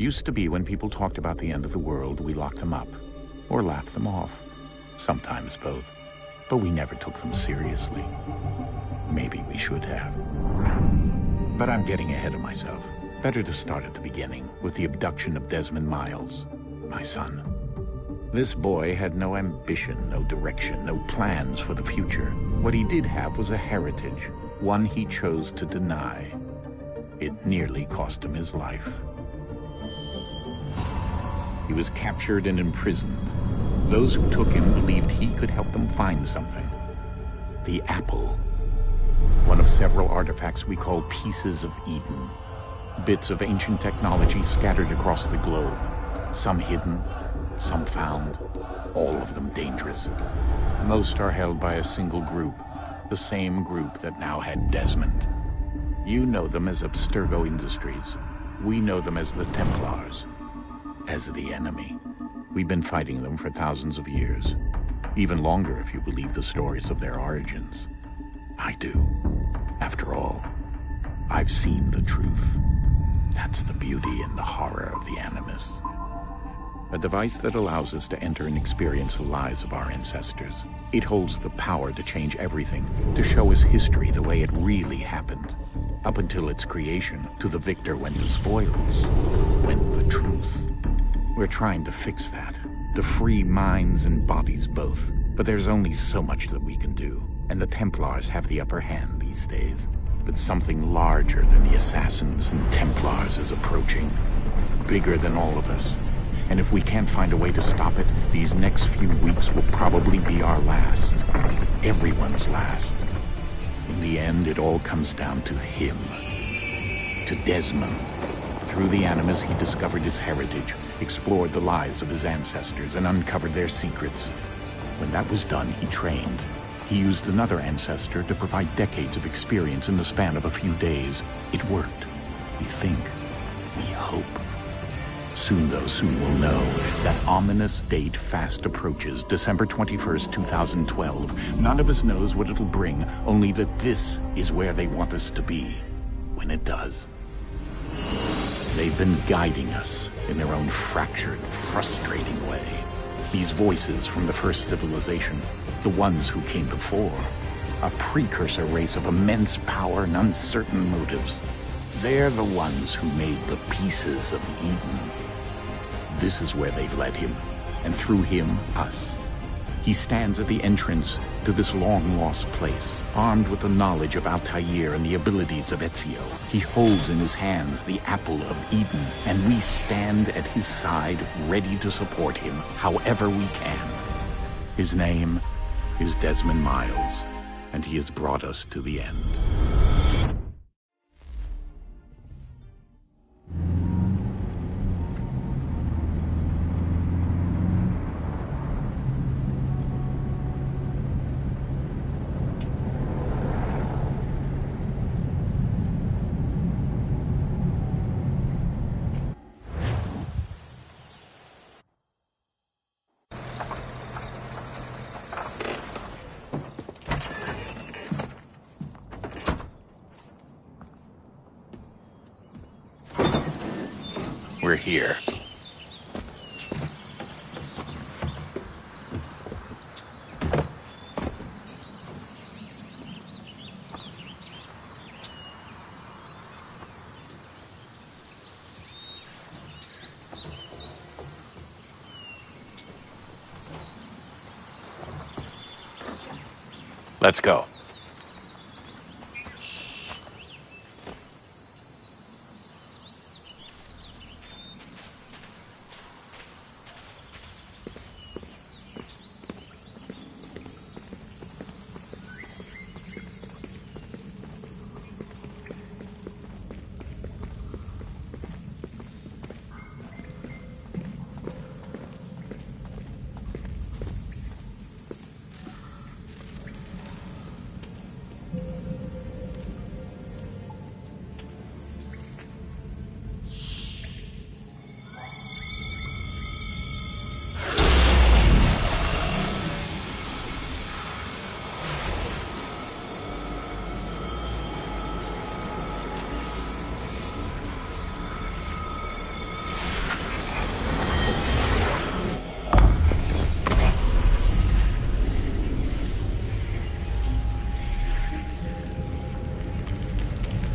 Used to be when people talked about the end of the world, we locked them up. Or laughed them off. Sometimes both. But we never took them seriously. Maybe we should have. But I'm getting ahead of myself. Better to start at the beginning, with the abduction of Desmond Miles, my son. This boy had no ambition, no direction, no plans for the future. What he did have was a heritage, one he chose to deny. It nearly cost him his life. He was captured and imprisoned. Those who took him believed he could help them find something. The apple. One of several artifacts we call pieces of Eden. Bits of ancient technology scattered across the globe. Some hidden, some found, all of them dangerous. Most are held by a single group, the same group that now had Desmond. You know them as Abstergo Industries. We know them as the Templars, as the enemy. We've been fighting them for thousands of years, even longer if you believe the stories of their origins. I do. After all, I've seen the truth. That's the beauty and the horror of the Animus. A device that allows us to enter and experience the lives of our ancestors. It holds the power to change everything, to show us history the way it really happened. Up until its creation, to the victor went the spoils, went the truth. We're trying to fix that, to free minds and bodies both. But there's only so much that we can do, and the Templars have the upper hand these days. But something larger than the Assassins and Templars is approaching, bigger than all of us. And if we can't find a way to stop it, these next few weeks will probably be our last. Everyone's last. In the end, it all comes down to him. To Desmond. Through the Animus, he discovered his heritage, explored the lives of his ancestors, and uncovered their secrets. When that was done, he trained. He used another ancestor to provide decades of experience in the span of a few days. It worked. We think. We hope. Soon, though, soon we'll know. That ominous date fast approaches, December 21st, 2012. None of us knows what it'll bring, only that this is where they want us to be, when it does. They've been guiding us in their own fractured, frustrating way. These voices from the first civilization, the ones who came before, a precursor race of immense power and uncertain motives. They're the ones who made the pieces of Eden. This is where they've led him, and through him, us. He stands at the entrance to this long-lost place, armed with the knowledge of Altair and the abilities of Ezio. He holds in his hands the apple of Eden, and we stand at his side, ready to support him however we can. His name is Desmond Miles, and he has brought us to the end. We're here. Let's go.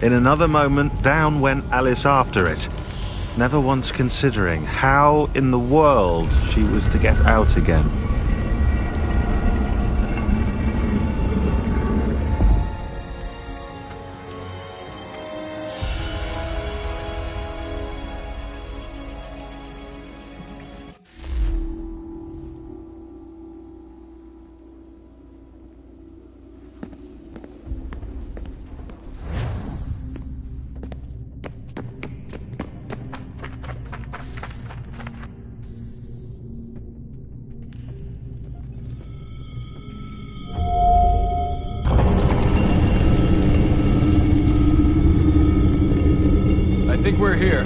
In another moment, down went Alice after it, never once considering how in the world she was to get out again. I think we're here.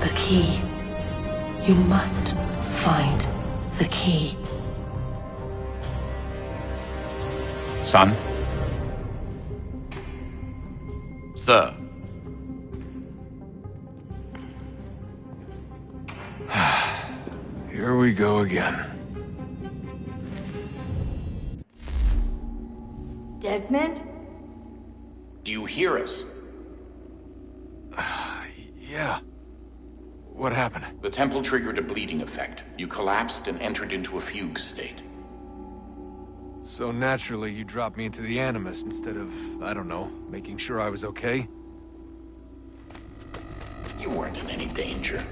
The key. You must find the key. Son? Sir. Here we go again. Desmond? Do you hear us? Yeah. What happened? The temple triggered a bleeding effect. You collapsed and entered into a fugue state. So naturally, you dropped me into the Animus instead of, I don't know, making sure I was okay? You weren't in any danger.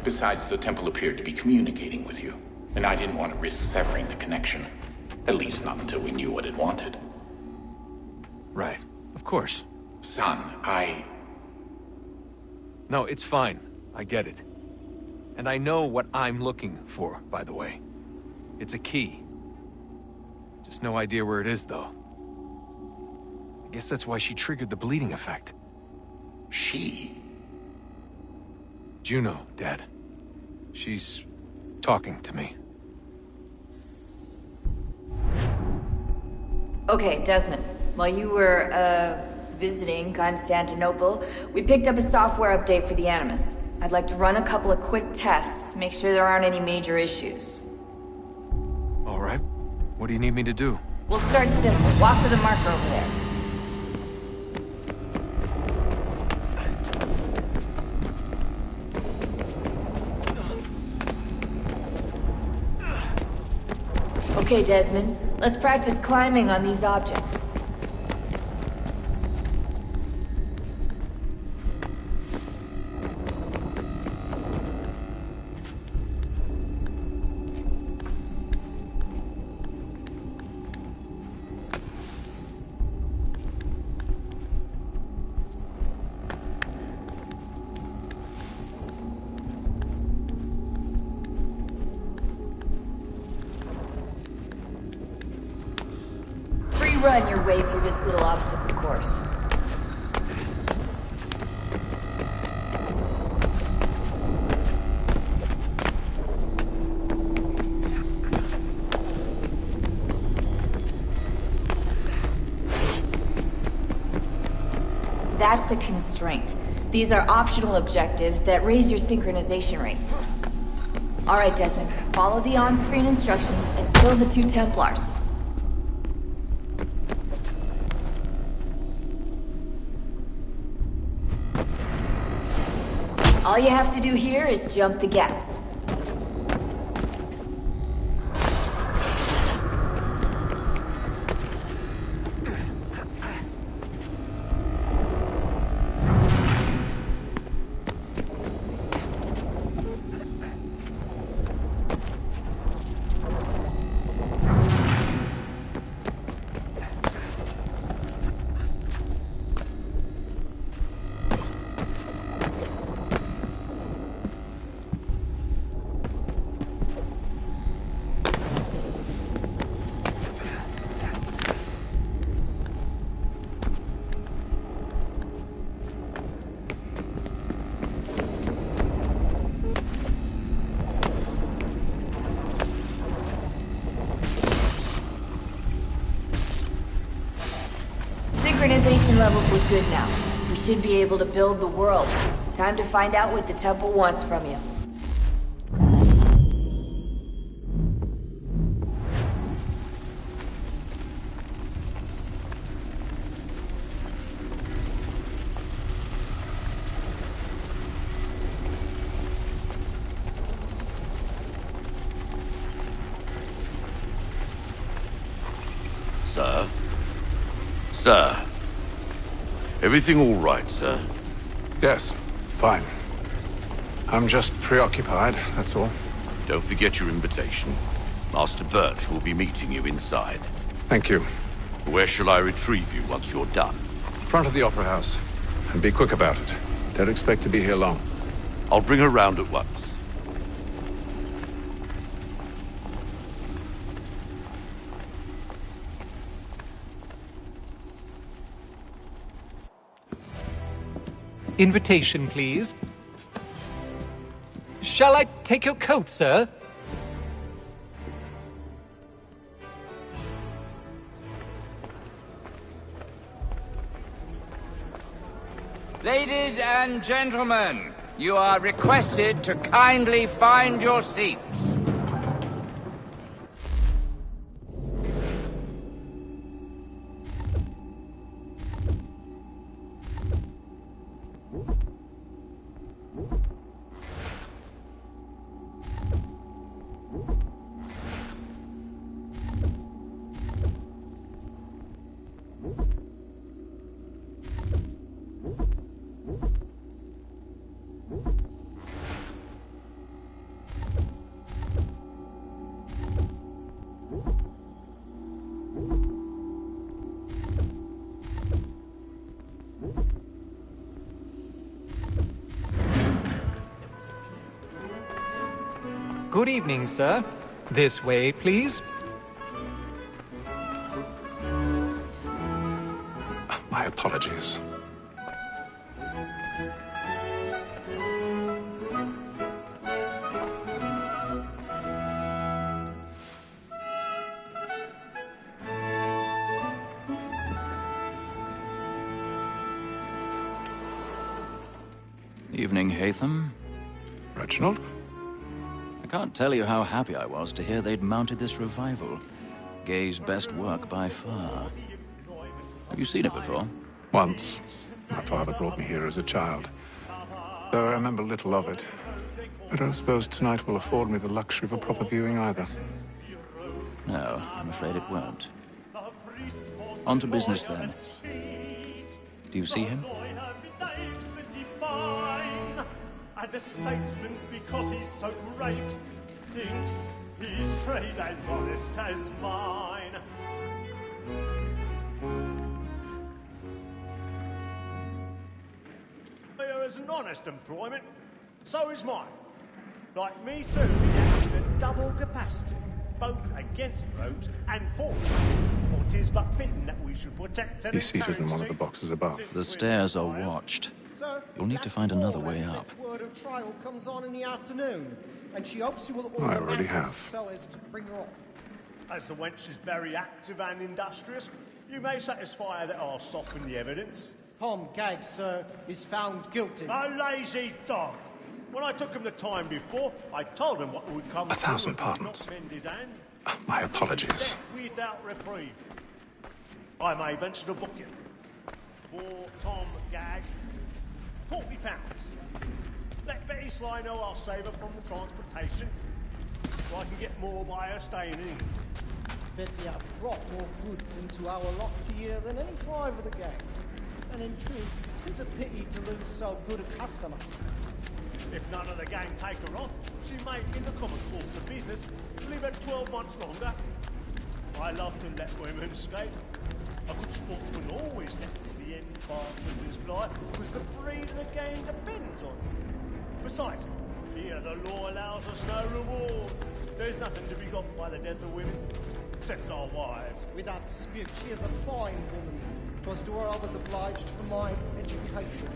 Besides, the temple appeared to be communicating with you, and I didn't want to risk severing the connection. At least not until we knew what it wanted. Right. Of course. Son, No, it's fine. I get it. And I know what I'm looking for, by the way. It's a key. Just no idea where it is, though. I guess that's why she triggered the bleeding effect. She? Juno, Dad. She's talking to me. Okay, Desmond. While you were, visiting Constantinople, we picked up a software update for the Animus. I'd like to run a couple of quick tests, make sure there aren't any major issues. All right. What do you need me to do? We'll start simple. Walk to the marker over there. Okay, Desmond. Let's practice climbing on these objects. Run your way through this little obstacle course. That's a constraint. These are optional objectives that raise your synchronization rate. Alright, Desmond. Follow the on-screen instructions and kill the 2 Templars. All you have to do here is jump the gap. Synchronization levels look good now. We should be able to build the world. Time to find out what the temple wants from you. Sir? Sir? Everything all right, sir? Yes, fine. I'm just preoccupied, that's all. Don't forget your invitation. Master Birch will be meeting you inside. Thank you. Where shall I retrieve you once you're done? Front of the Opera House. And be quick about it. Don't expect to be here long. I'll bring her round at once. Invitation, please. Shall I take your coat, sir? Ladies and gentlemen, you are requested to kindly find your seats. Good evening, sir. This way, please. My apologies. Evening, Hatham. Reginald? I can't tell you how happy I was to hear they'd mounted this revival. Gay's best work by far. Have you seen it before? Once. My father brought me here as a child. Though I remember little of it. I don't suppose tonight will afford me the luxury of a proper viewing either. No, I'm afraid it won't. On to business, then. Do you see him? And the statesman, because he's so great, thinks his trade as honest as mine. Here is an honest employment, so is mine. Like me too, he acts at double capacity, both against rogues and for them. For 'tis but fitting that we should protect and He's seated in one of the boxes above. The stairs are watched. You'll need to find another way up. Word of trial comes on in the afternoon, and she hopes you will I already have. so as to bring her off. As the wench is very active and industrious, you may satisfy her that I'll soften the evidence. Tom Gag, sir, is found guilty. A lazy dog. When I took him the time before, I told him what would come. 1,000 pardons. Not mend his hand. My apologies. Death without reprieve. I may venture to book you. For Tom Gag, £40. Let Betty Sly know I'll save her from the transportation, so I can get more by her staying in. Betty have brought more goods into our loft here than any five of the gang. And in truth, 'tis a pity to lose so good a customer. If none of the gang take her off, she may, in the common course of business, live at 12 months longer. I love to let women escape. A good sportsman always lets the end partridges fly, because the breed of the game depends on it. Besides, here the law allows us no reward. There's nothing to be got by the death of women, except our wives. Without dispute, she is a fine woman. 'Twas to her I was obliged for my education.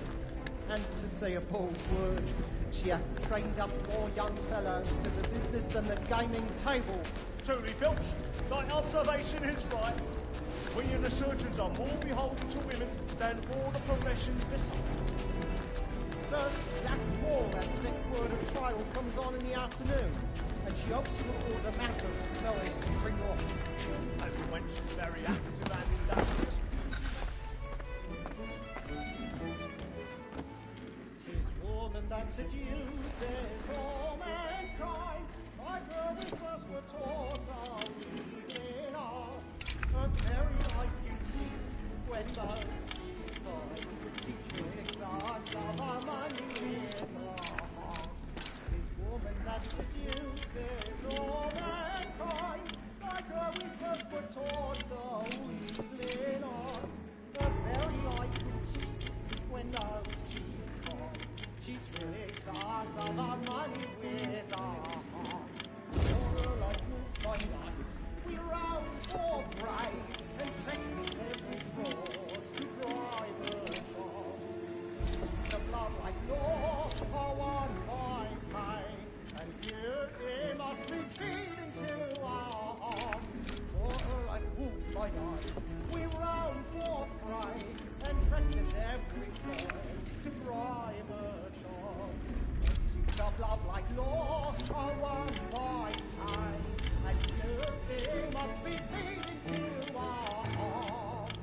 And to say a bold word, she hath trained up more young fellows to the business than the gaming table. Truly, Filch, thy observation is right. We and the surgeons are more beholden to women than all the professions besides. Sir, that wall that set word of trial comes on in the afternoon, and she hopes you will order matters so as to bring you off. As the wench is very active and industrious. 'Tis woman that seduces all mankind, like her we first were taught our reading arts. Her very life you cheat when those keys find. She tricks us of our money with our hearts. 'Tis woman that seduces all mankind, like her we first were taught the weaving arts. Her very life you cheat when those keys find. She tricks us of our money with our hearts. For her life moves by night, we roam for prey, and practice every fraud to bribe her charms. The blood like law are one by pain, and here they must be feeding to our hearts. For her life moves by night, we roam for prey, and practice every fraud to bribe her charms. The blood like law are one by pain, and guilty must be feeding to our hearts.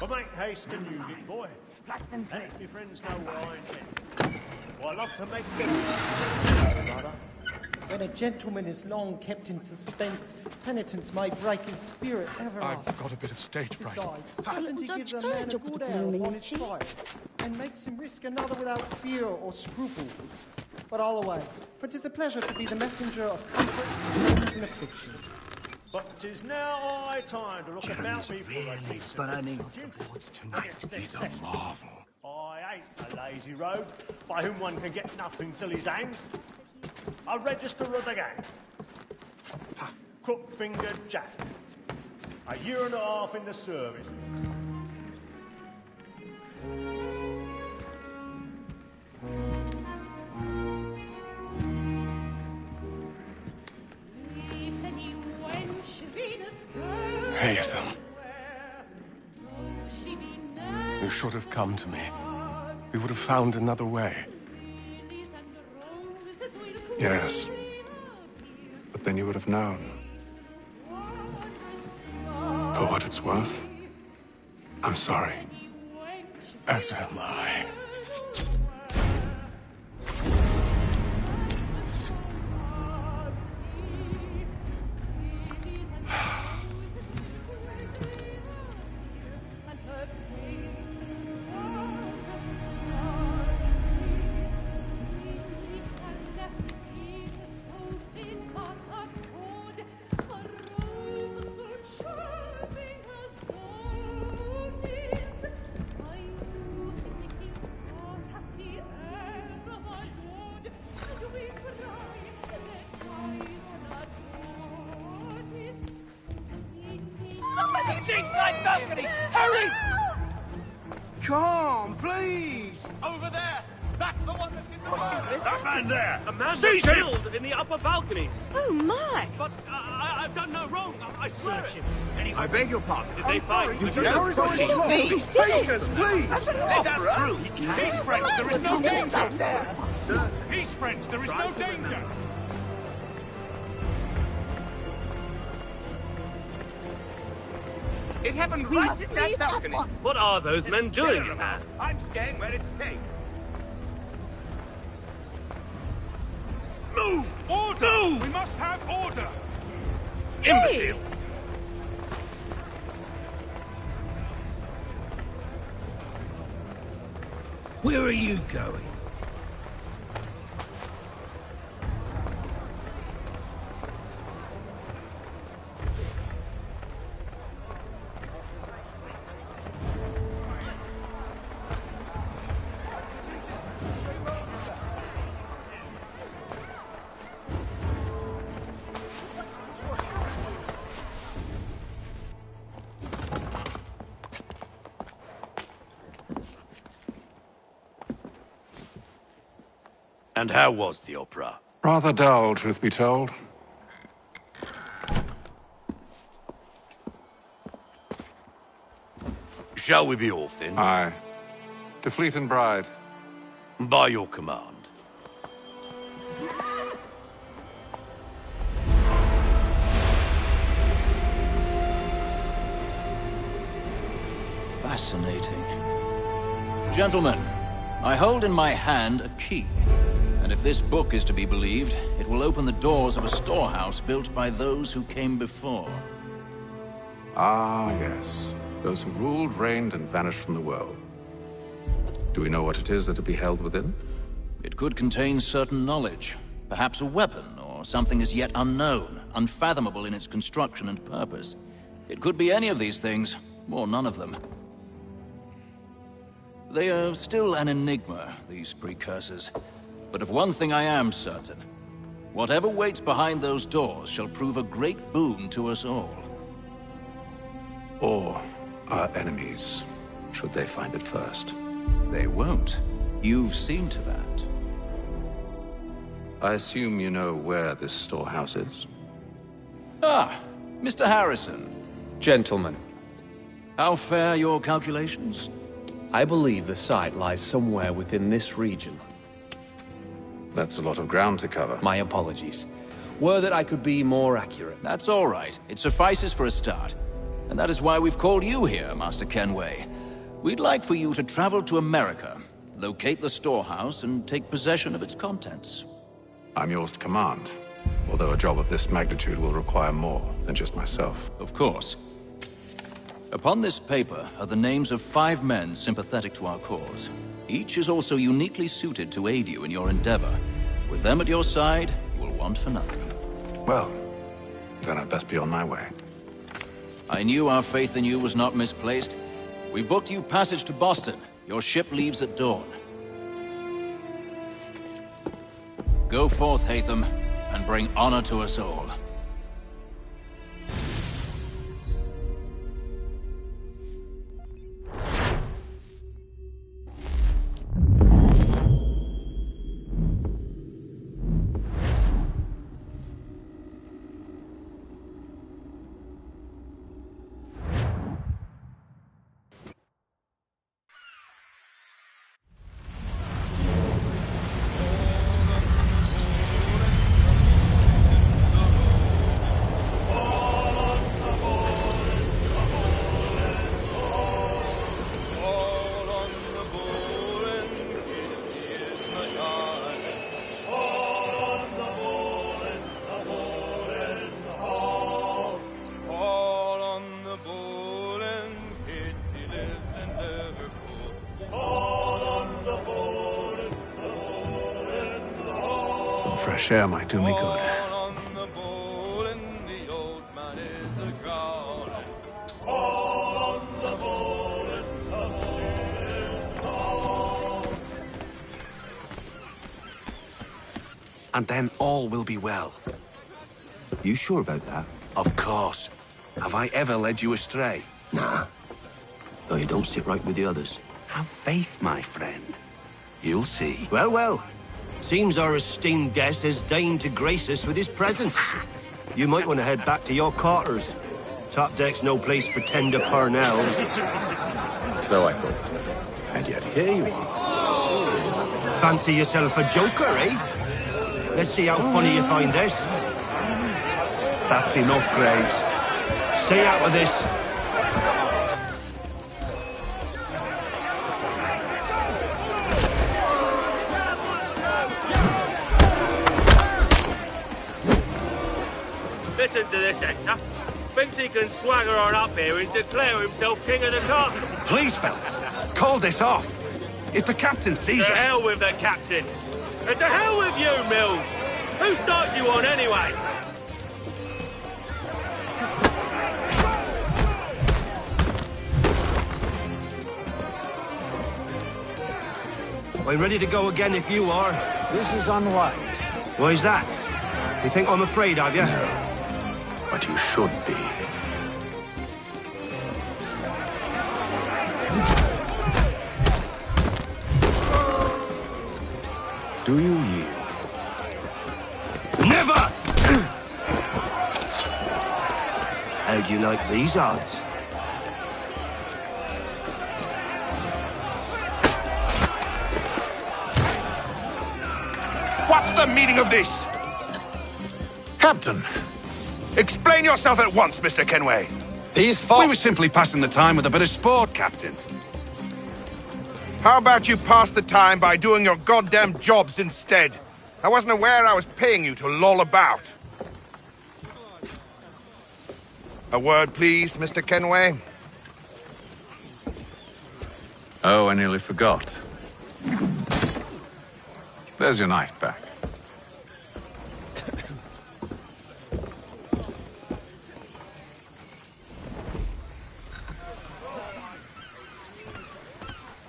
But make haste and use it, boy. And if your friends know where I intend. Well, I'd love to make them, brother. When a gentleman is long kept in suspense, penitence may break his spirit ever after. I've got a bit of stage fright. Besides, certainty gives a man a good air upon his trial, and makes him risk another without fear or scruple. But all away, for 'tis a pleasure to be the messenger of comfort and affliction. But 'tis now high time to look about me for a decent burning of the boards tonight is a marvel. I ain't a lazy rogue by whom one can get nothing till he's hanged. A register of the gang. Crook-fingered Jack. A year and a half in the service. Haytham. You should have come to me. We would have found another way. Yes. But then you would have known. For what it's worth, I'm sorry. As am I. Side balcony! Hurry! Come, please! Over there! That's the one that's in the fire! That man there! A man was Seize him! killed in the upper balconies. Oh, my! But I've done no wrong. I swear Search it. him. Anyway, I beg your pardon. Did they find You the don't Patience, please! That's an Let us opera! through. Peace, friends, there is no danger! Peace, friends, there is no danger. It happened right in that balcony. What are those men doing in there? I'm staying where it's safe. Move! Order! Move! We must have order! Imbecile! Where are you going? And how was the opera? Rather dull, truth be told. Shall we be off then? Aye. To Fleet and Bride. By your command. Fascinating. Gentlemen, I hold in my hand a key. And if this book is to be believed, it will open the doors of a storehouse built by those who came before. Ah, yes. Those who ruled, reigned, and vanished from the world. Do we know what it is that will be held within? It could contain certain knowledge. Perhaps a weapon, or something as yet unknown, unfathomable in its construction and purpose. It could be any of these things, or none of them. They are still an enigma, these precursors. But of one thing I am certain. Whatever waits behind those doors shall prove a great boon to us all. Or our enemies, should they find it first. They won't. You've seen to that. I assume you know where this storehouse is? Ah, Mr. Harrison. Gentlemen, How fare your calculations? I believe the site lies somewhere within this region. That's a lot of ground to cover. My apologies. Were that I could be more accurate. That's all right. It suffices for a start. And that is why we've called you here, Master Kenway. We'd like for you to travel to America, locate the storehouse, and take possession of its contents. I'm yours to command, although a job of this magnitude will require more than just myself. Of course. Upon this paper are the names of 5 men sympathetic to our cause. Each is also uniquely suited to aid you in your endeavor. With them at your side, you will want for nothing. Well, then I'd best be on my way. I knew our faith in you was not misplaced. We've booked you passage to Boston. Your ship leaves at dawn. Go forth, Hatham, and bring honor to us all. Some fresh air might do me good. And then all will be well. You sure about that? Of course. Have I ever led you astray? Nah. No, you don't sit right with the others. Have faith, my friend. You'll see. Well, well. Seems our esteemed guest has deigned to grace us with his presence. You might want to head back to your quarters. Top deck's no place for tender parnells. So I thought. And yet here you are. Fancy yourself a joker, eh? Let's see how funny you find this. That's enough, Graves. Stay out of this. Listen to this, Hector. Thinks he can swagger on up here and declare himself king of the castle. Please, fellas, call this off. If the captain sees To us... hell with the captain. And to hell with you, Mills. Whose side do you on, anyway? I'm ready to go again if you are. This is unwise. Why's that? You think I'm afraid, have you? No. But you should be. Do you yield? Never! How do you like these odds? What's the meaning of this? Captain! Explain yourself at once, Mr. Kenway. These folk... We were simply passing the time with a bit of sport, Captain. How about you pass the time by doing your goddamn jobs instead? I wasn't aware I was paying you to loll about. A word, please, Mr. Kenway. Oh, I nearly forgot. There's your knife back.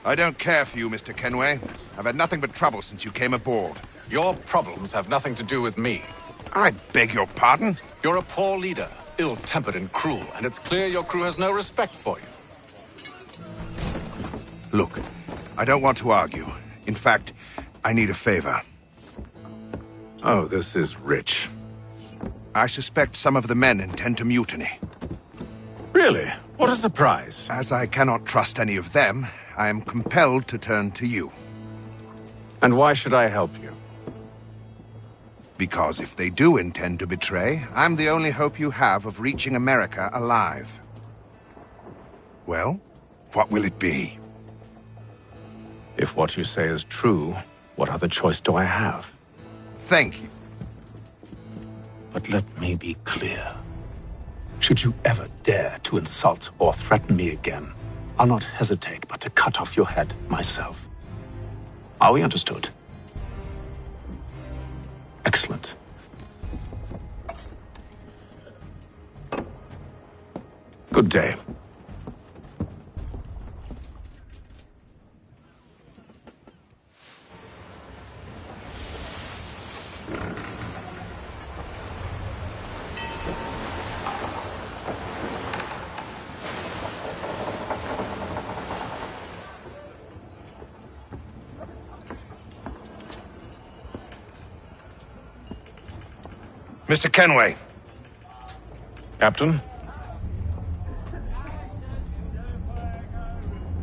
I don't care for you, Mr. Kenway. I've had nothing but trouble since you came aboard. Your problems have nothing to do with me. I beg your pardon? You're a poor leader, ill-tempered and cruel, and it's clear your crew has no respect for you. Look, I don't want to argue. In fact, I need a favor. Oh, this is rich. I suspect some of the men intend to mutiny. Really? What a surprise. As I cannot trust any of them, I am compelled to turn to you. And why should I help you? Because if they do intend to betray, I'm the only hope you have of reaching America alive. Well, what will it be? If what you say is true, what other choice do I have? Thank you. But let me be clear. Should you ever dare to insult or threaten me again, I'll not hesitate but to cut off your head myself. Are we understood? Excellent. Good day. Mr. Kenway. Captain?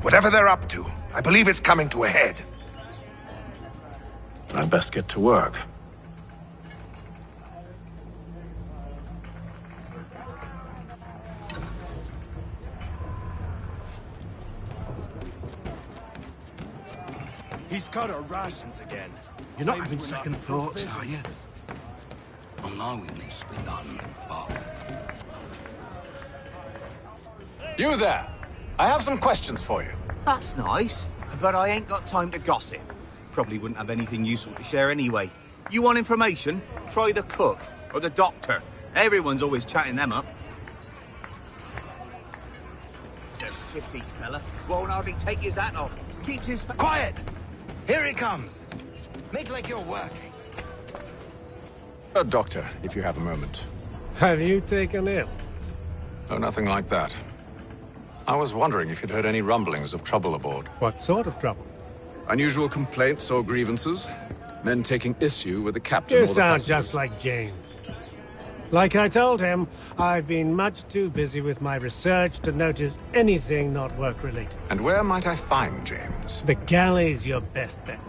Whatever they're up to, I believe it's coming to a head. I'd best get to work. He's cut our rations again. You're not having second thoughts, are you? I know it needs to be done, but... You there! I have some questions for you. That's nice, but I ain't got time to gossip. Probably wouldn't have anything useful to share anyway. You want information? Try the cook or the doctor. Everyone's always chatting them up. He's a shifty fella. Won't hardly take his hat off. Keeps his... Quiet! Here he comes. Make like you're working. Doctor, if you have a moment. Have you taken ill? Oh, nothing like that. I was wondering if you'd heard any rumblings of trouble aboard. What sort of trouble? Unusual complaints or grievances? Men taking issue with the captain You or the sound passengers? just like James. Like I told him, I've been much too busy with my research to notice anything not work-related. And where might I find James? The galley's your best bet.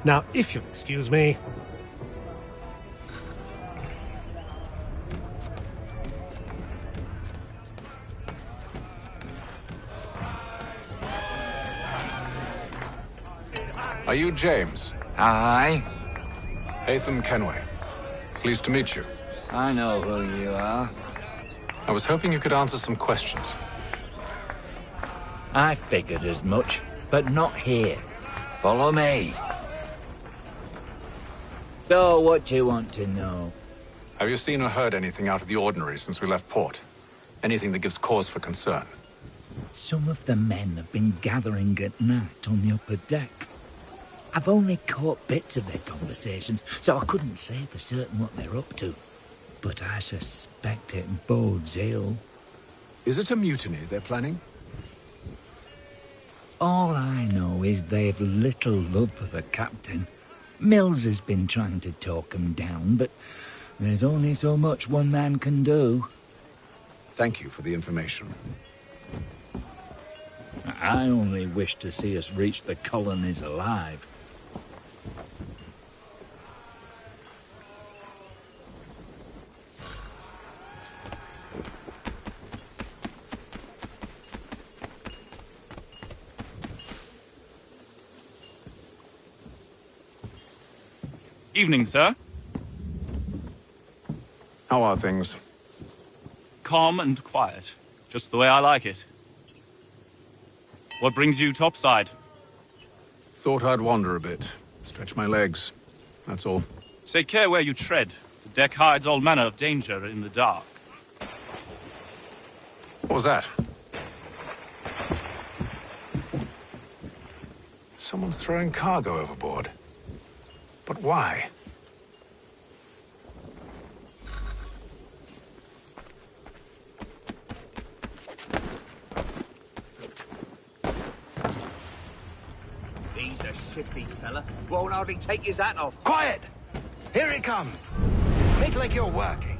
Now, if you'll excuse me... Are you James? Aye. Hatham Kenway. Pleased to meet you. I know who you are. I was hoping you could answer some questions. I figured as much, but not here. Follow me. So, what do you want to know? Have you seen or heard anything out of the ordinary since we left port? Anything that gives cause for concern? Some of the men have been gathering at night on the upper deck. I've only caught bits of their conversations, so I couldn't say for certain what they're up to. But I suspect it bodes ill. Is it a mutiny they're planning? All I know is they've little love for the captain. Mills has been trying to talk him down, but there's only so much one man can do. Thank you for the information. I only wish to see us reach the colonies alive. Evening, sir. How are things? Calm and quiet. Just the way I like it. What brings you topside? Thought I'd wander a bit. Stretch my legs. That's all. Take care where you tread. The deck hides all manner of danger in the dark. What was that? Someone's throwing cargo overboard. But why? He's a shifty fella. Won't hardly take his hat off. Quiet! Here he comes. Make like you're working.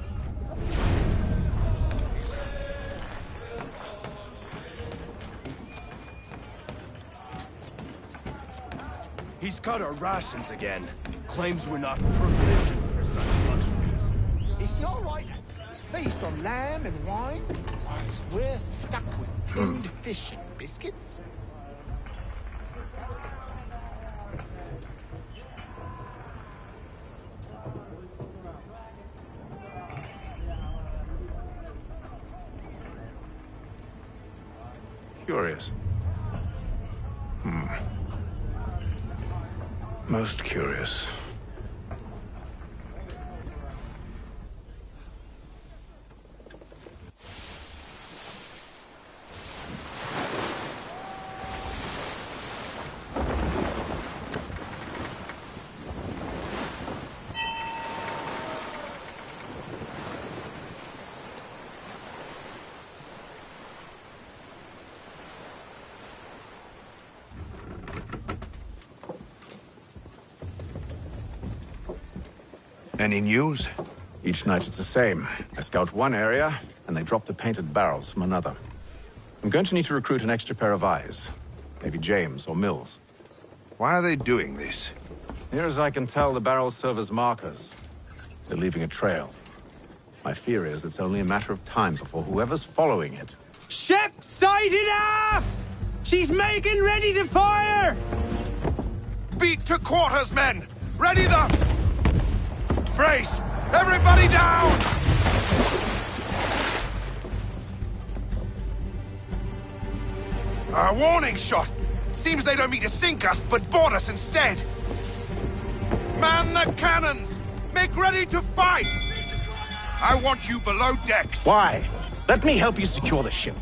He's cut our rations again. Claims we're not provisioned for such luxuries. It's not right. feast on lamb and wine, whilst we're stuck with tinned fish and biscuits? Curious. Most curious. Any news? Each night it's the same. I scout one area, and they drop the painted barrels from another. I'm going to need to recruit an extra pair of eyes. Maybe James or Mills. Why are they doing this? Near as I can tell, the barrels serve as markers. They're leaving a trail. My fear is it's only a matter of time before whoever's following it... Ship sighted aft! She's making ready to fire! Beat to quarters, men! Ready the... Brace! Everybody down! A warning shot! Seems they don't mean to sink us, but board us instead! Man the cannons! Make ready to fight! I want you below decks! Why? Let me help you secure the ship.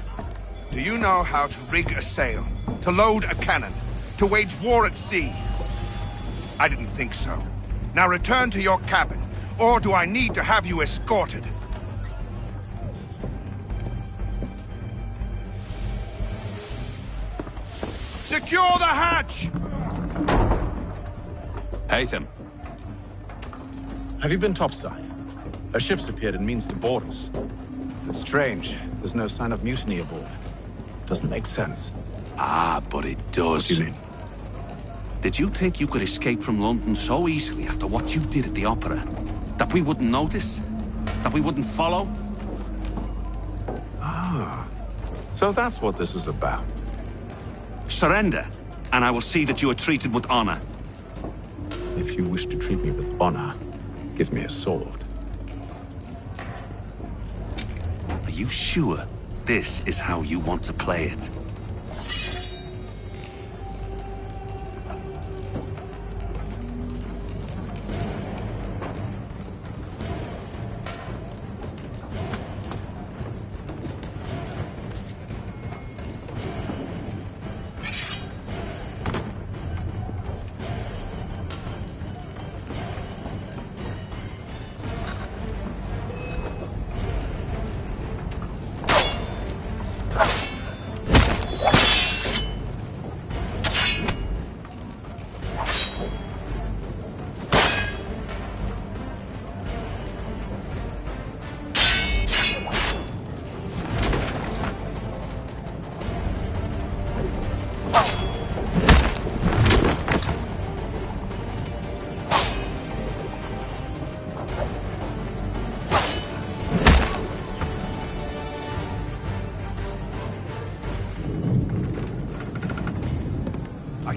Do you know how to rig a sail? To load a cannon? To wage war at sea? I didn't think so. Now return to your cabin. Or do I need to have you escorted? Secure the hatch! Haytham. Have you been topside? A ship's appeared and means to board us. It's strange. There's no sign of mutiny aboard. Doesn't make sense. Ah, but it does. What do you mean? Did you think you could escape from London so easily after what you did at the opera? That we wouldn't notice? That we wouldn't follow? Ah. So that's what this is about. Surrender, and I will see that you are treated with honor. If you wish to treat me with honor, give me a sword. Are you sure this is how you want to play it?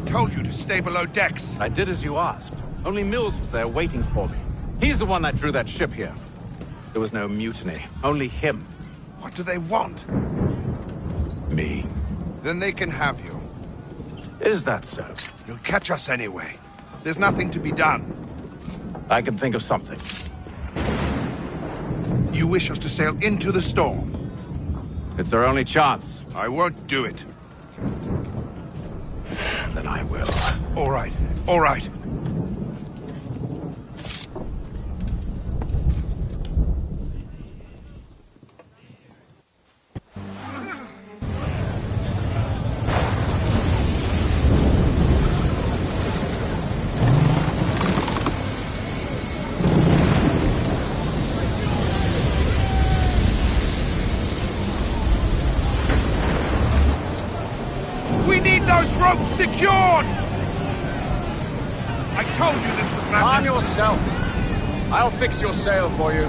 Told you to stay below decks. I did as you asked. Only Mills was there waiting for me. He's the one that drew that ship here. There was no mutiny, only him. What do they want? Me. Then they can have you. Is that so? You'll catch us anyway. There's nothing to be done. I can think of something. You wish us to sail into the storm? It's our only chance. I won't do it. Then I will. All right. All right. Those ropes secured! I told you this was madness. Arm yourself. I'll fix your sail for you.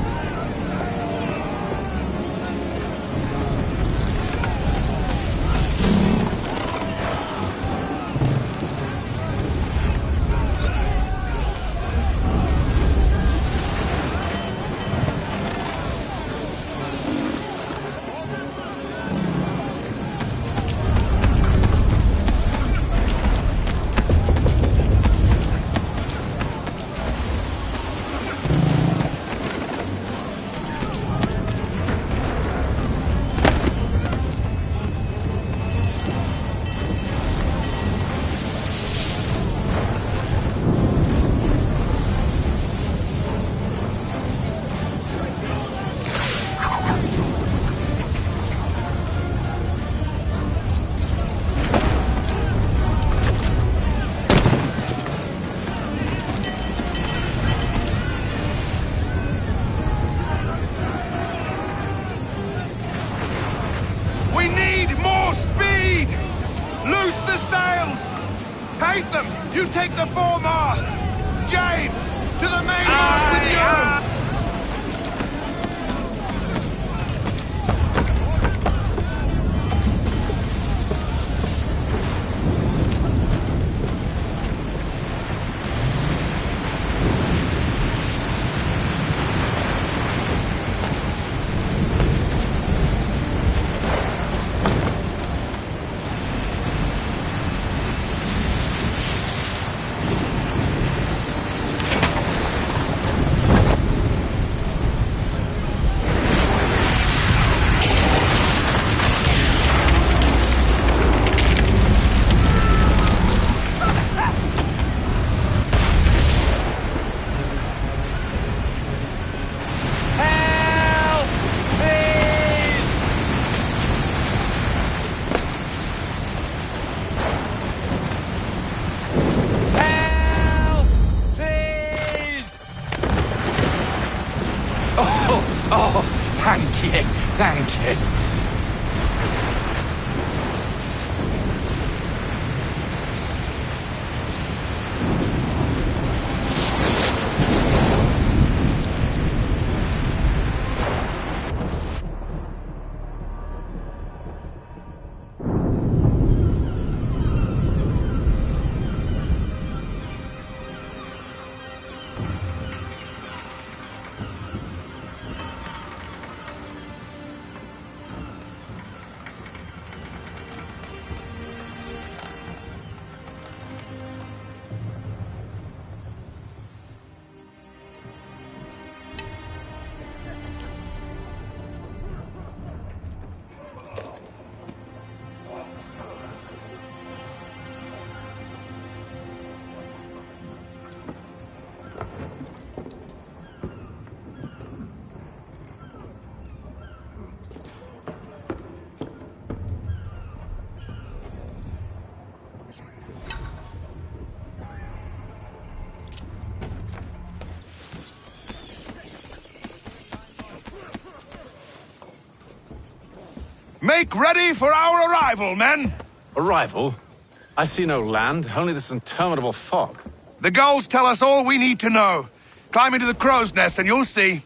Loose the sails! Hate them! You take the foremast! James! To the mainmast with you! Thank you. Make ready for our arrival, men! Arrival? I see no land, only this interminable fog. The gulls tell us all we need to know. Climb into the crow's nest and you'll see.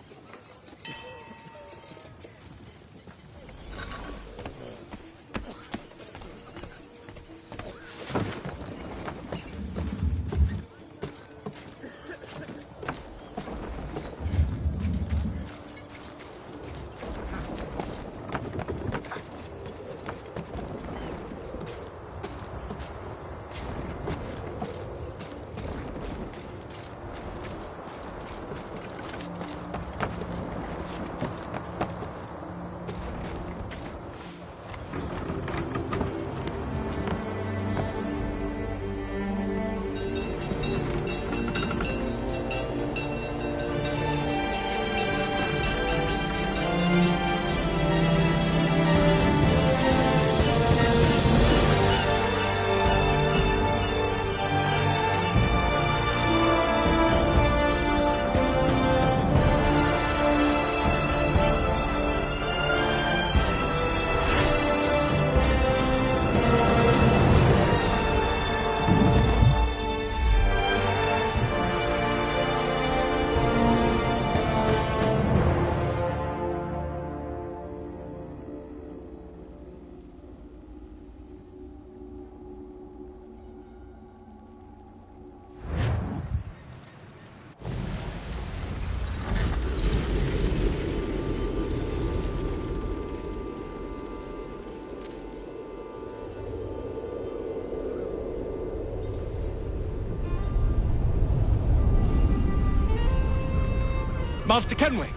Master Kenway!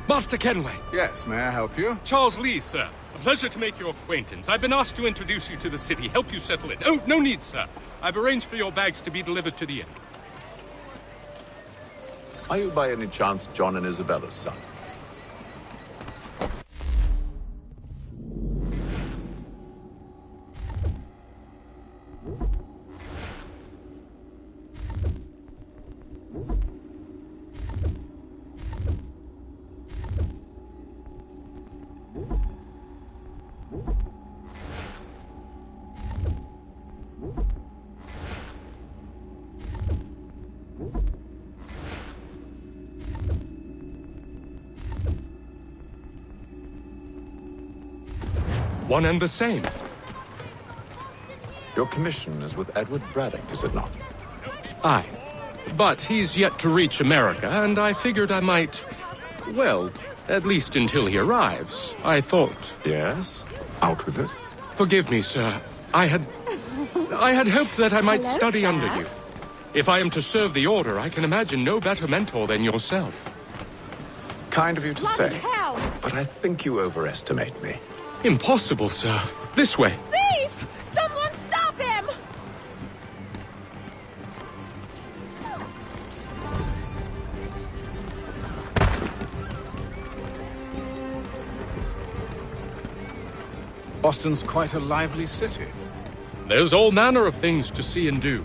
Master Kenway! Yes, may I help you? Charles Lee, sir. A pleasure to make your acquaintance. I've been asked to introduce you to the city, help you settle in. Oh, no need, sir. I've arranged for your bags to be delivered to the inn. Are you by any chance John and Isabella's son? one and the same. Your commission is with Edward Braddock, is it not? Aye. But he's yet to reach America, and I figured I might... Well, at least until he arrives, I thought... Yes? Out with it. Forgive me, sir. I had hoped that I might study under you. If I am to serve the Order, I can imagine no better mentor than yourself. Kind of you to Bloody say. hell! But I think you overestimate me. Impossible, sir. This way. Thief! Someone stop him! Boston's quite a lively city. There's all manner of things to see and do.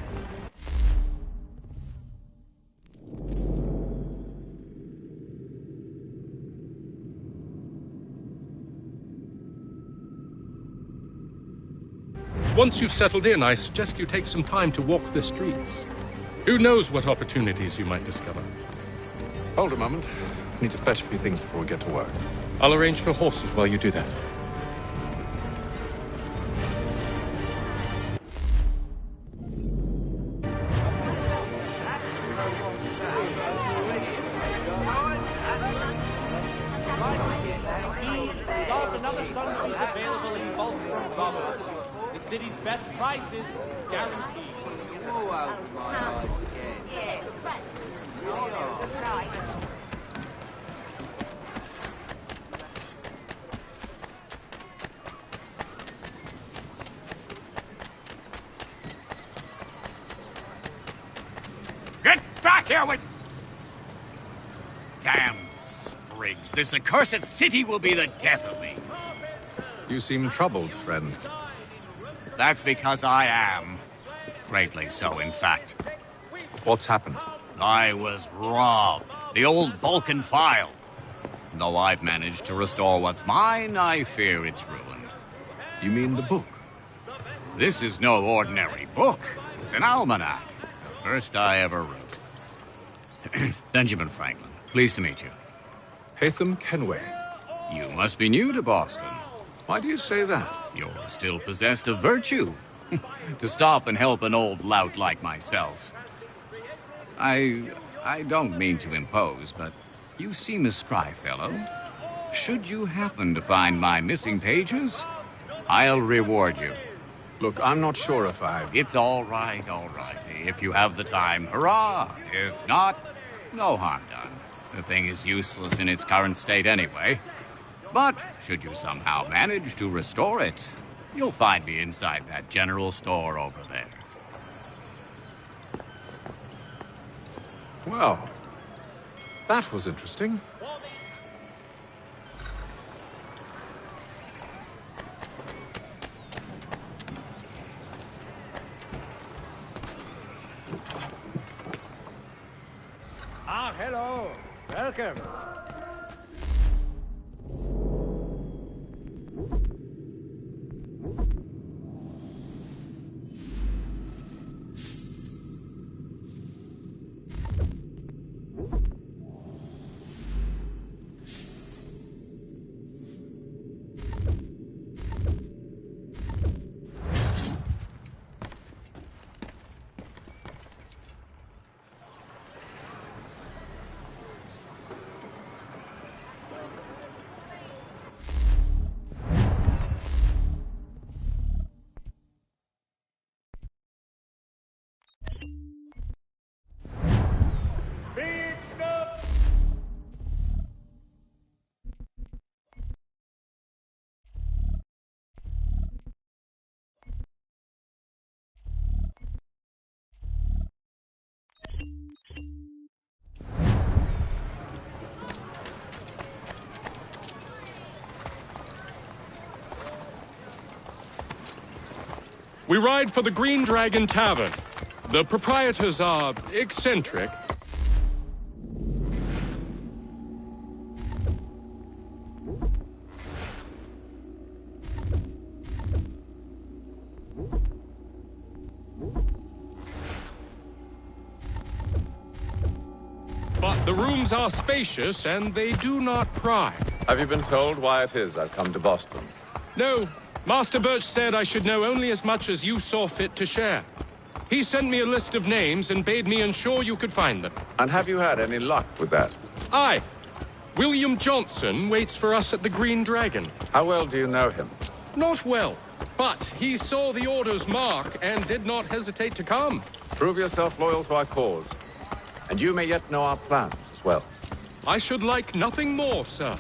Once you've settled in, I suggest you take some time to walk the streets. Who knows what opportunities you might discover? Hold a moment. I need to fetch a few things before we get to work. I'll arrange for horses while you do that. Salt and other sundries available in bulk from Bubba. The city's best prices, guaranteed. Get back here with... Damn sprigs. This accursed city will be the death of me. You seem troubled, friend. That's because I am. Greatly so, in fact. What's happened? I was robbed. The old Balkan file. Though I've managed to restore what's mine, I fear it's ruined. You mean the book? This is no ordinary book. It's an almanac. The first I ever wrote. Benjamin Franklin, pleased to meet you. Hatham Kenway. You must be new to Boston. Why do you say that? You're still possessed of virtue. To stop and help an old lout like myself. I don't mean to impose, but you seem a spry fellow. Should you happen to find my missing pages, I'll reward you. Look, I'm not sure if I... It's all right, all right. If you have the time, hurrah! If not, no harm done. The thing is useless in its current state anyway. But should you somehow manage to restore it, you'll find me inside that general store over there. Well, that was interesting. Ah, hello. Welcome. We ride for the Green Dragon Tavern. The proprietors are eccentric. But the rooms are spacious and they do not pry. Have you been told why it is I've come to Boston? No, Master Birch said I should know only as much as you saw fit to share. He sent me a list of names and bade me ensure you could find them. And have you had any luck with that? Aye. William Johnson waits for us at the Green Dragon. How well do you know him? Not well, but he saw the Order's mark and did not hesitate to come. Prove yourself loyal to our cause. And you may yet know our plans as well. I should like nothing more, sir.